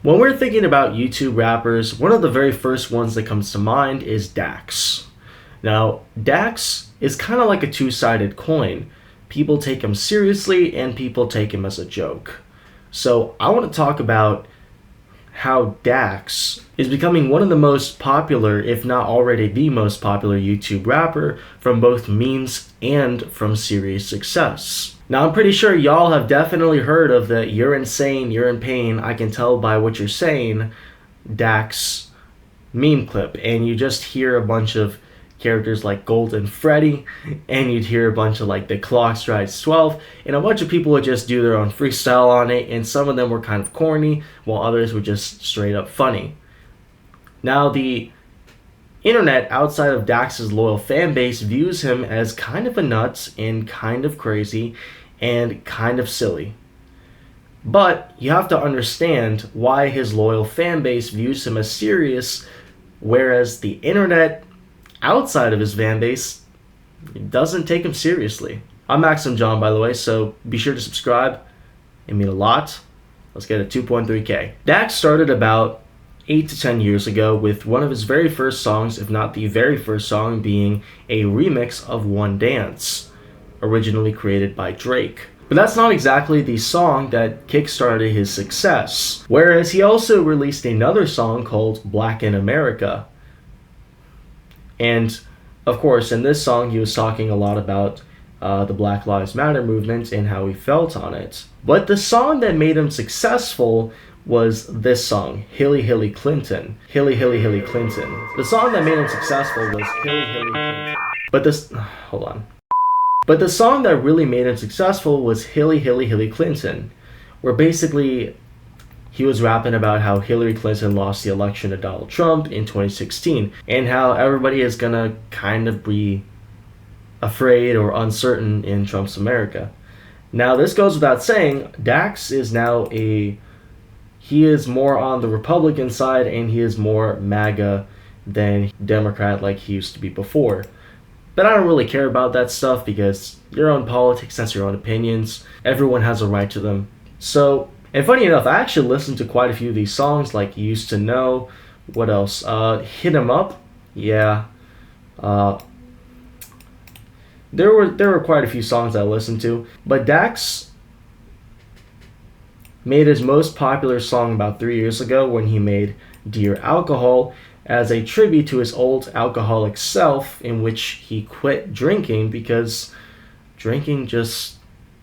When we're thinking about YouTube rappers, one of the very first ones that comes to mind is Dax. Now, Dax is kind of like a two-sided coin. People take him seriously and people take him as a joke. So I want to talk about how Dax is becoming one of the most popular, if not already the most popular YouTube rapper from both memes and from serious success. Now, I'm pretty sure y'all have definitely heard of the "you're insane, you're in pain, I can tell by what you're saying" Dax meme clip, and you just hear a bunch of characters like Golden Freddy, and you'd hear a bunch of like the Clock Strikes 12, and a bunch of people would just do their own freestyle on it, and some of them were kind of corny, while others were just straight up funny. Now, the internet outside of Dax's loyal fan base views him as kind of a nuts and kind of crazy and kind of silly. But you have to understand why his loyal fan base views him as serious, whereas the internet outside of his fan base doesn't take him seriously. I'm Maxim John, by the way, so be sure to subscribe. It means a lot. Let's get it 2.3K. Dax started about 8 to 10 years ago with one of his very first songs, if not the very first song, being a remix of One Dance, originally created by Drake. But that's not exactly the song that kickstarted his success, whereas he also released another song called Black in America. And of course, in this song, he was talking a lot about the Black Lives Matter movement and how he felt on it. But the song that made him successful was this song, Hilly Hilly Clinton. Hilly Hilly Hilly Clinton. The song that made him successful was Hilly Hilly Clinton. But the song that really made him successful was Hilly Hilly Hilly Clinton, where basically he was rapping about how Hillary Clinton lost the election to Donald Trump in 2016 and how everybody is gonna kind of be afraid or uncertain in Trump's America. Now, this goes without saying, Dax is now he is more on the Republican side and he is more MAGA than Democrat like he used to be before. But I don't really care about that stuff because your own politics, that's your own opinions. Everyone has a right to them. So, and funny enough, I actually listened to quite a few of these songs, like Used to Know. What else? Hit 'Em Up? Yeah. There were quite a few songs I listened to. But Dax made his most popular song about 3 years ago when he made Dear Alcohol as a tribute to his old alcoholic self, in which he quit drinking because drinking just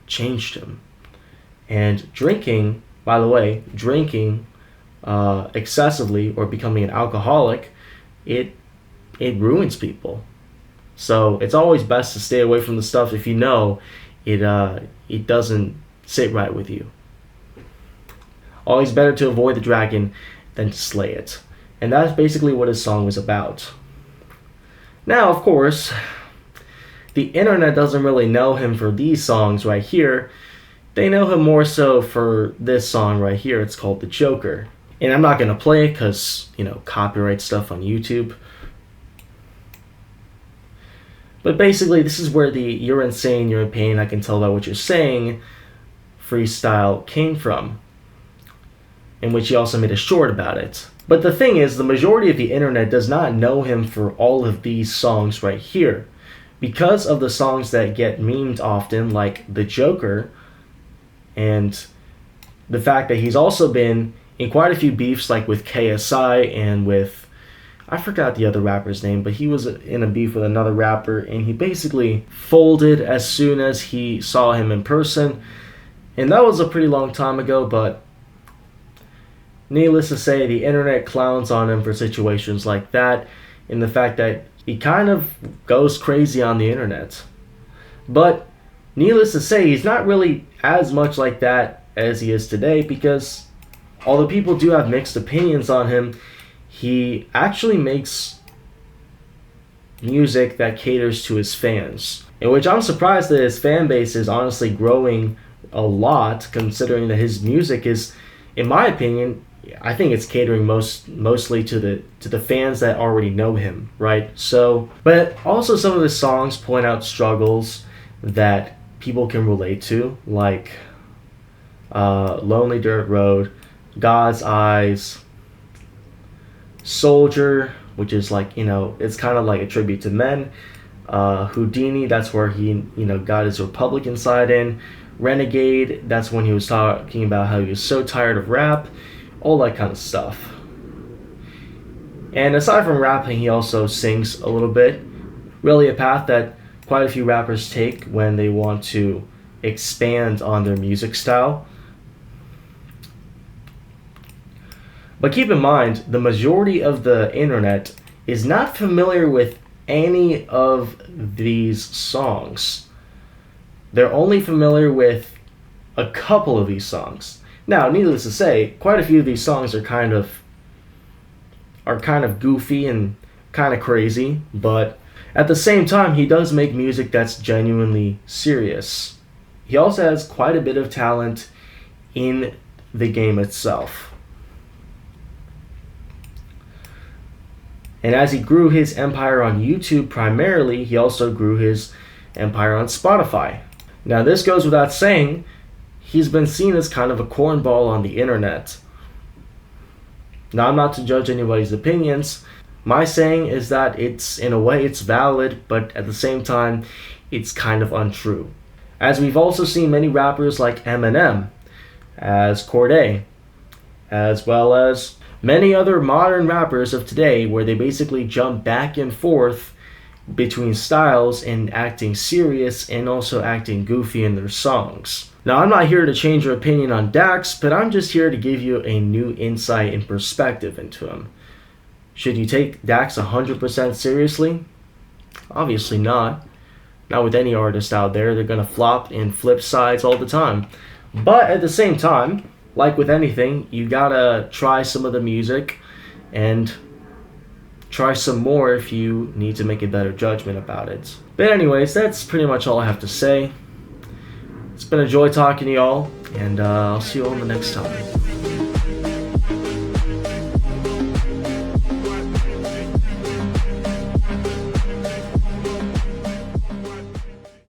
changed him. And drinking, by the way, excessively or becoming an alcoholic, it ruins people. So it's always best to stay away from the stuff if you know it doesn't sit right with you. Always better to avoid the dragon than to slay it. And that's basically what his song was about. Now, of course, the internet doesn't really know him for these songs right here. They know him more so for this song right here. It's called The Joker. And I'm not going to play it because, copyright stuff on YouTube. But basically, this is where the "you're insane, you're in pain, I can tell by what you're saying" freestyle came from, in which he also made a short about it. But the thing is, the majority of the internet does not know him for all of these songs right here. Because of the songs that get memed often, like The Joker, and the fact that he's also been in quite a few beefs, like with KSI and with, I forgot the other rapper's name, but he was in a beef with another rapper, and he basically folded as soon as he saw him in person. And that was a pretty long time ago, but needless to say, the internet clowns on him for situations like that, and the fact that he kind of goes crazy on the internet. But needless to say, he's not really as much like that as he is today, because although people do have mixed opinions on him, he actually makes music that caters to his fans, in which I'm surprised that his fan base is honestly growing a lot, considering that his music is, in my opinion, I think it's catering mostly to the fans that already know him, right? So, but also some of his songs point out struggles that people can relate to, like Lonely Dirt Road, God's Eyes, Soldier, which is like, it's kind of like a tribute to men. Houdini, that's where he, got his Republican side in. Renegade, that's when he was talking about how he was so tired of rap, all that kind of stuff. And aside from rapping, he also sings a little bit. Really a path that quite a few rappers take when they want to expand on their music style. But keep in mind, the majority of the internet is not familiar with any of these songs. They're only familiar with a couple of these songs. Now, needless to say, quite a few of these songs are kind of goofy and kind of crazy, but at the same time, he does make music that's genuinely serious. He also has quite a bit of talent in the game itself. And as he grew his empire on YouTube primarily, he also grew his empire on Spotify. Now, this goes without saying, he's been seen as kind of a cornball on the internet. Now, I'm not to judge anybody's opinions. My saying is that in a way, it's valid, but at the same time, it's kind of untrue. As we've also seen many rappers like Eminem, as Cordae, as well as many other modern rappers of today, where they basically jump back and forth between styles and acting serious and also acting goofy in their songs. Now, I'm not here to change your opinion on Dax, but I'm just here to give you a new insight and perspective into him. Should you take Dax 100% seriously? Obviously not. Not with any artist out there. They're going to flop and flip sides all the time. But at the same time, like with anything, you gotta try some of the music and try some more if you need to make a better judgment about it. But anyways, that's pretty much all I have to say. It's been a joy talking to y'all, and I'll see you all the next time.